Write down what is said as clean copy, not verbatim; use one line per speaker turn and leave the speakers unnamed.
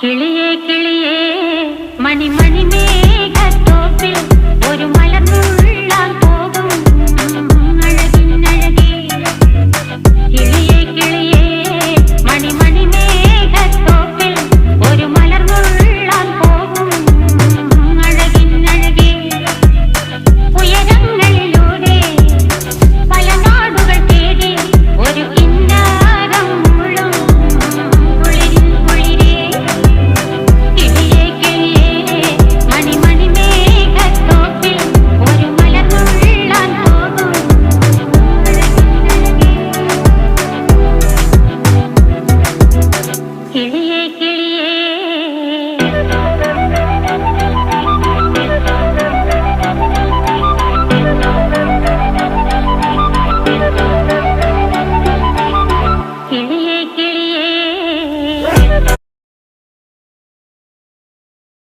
കിളിയേ കിളിയേ മണിമണി മേഘത്തോപ്പിൽ ഒരു മലർന്നുള്ളാൻ പോകും അഴകിനഴകേ. കിളിയേ കിളിയേ മണിമണി മേഘത്തോപ്പിൽ ഒരു മലർന്നുള്ളാൻ പോകും അഴകിനഴകേ. ഉയരങ്ങളിലൂടെ പല നാടുകൾ തേടി ഒരു കിന്നാരം മുള്ളും കുളിരിൻ കുളിരേ. കിളിയേ കിളിയേ മണിമണി മേഘത്തോപ്പിൽ ഒരു മലർന്നുള്ളാൻ പോകും അഴകിനഴകേ. കിളിയേ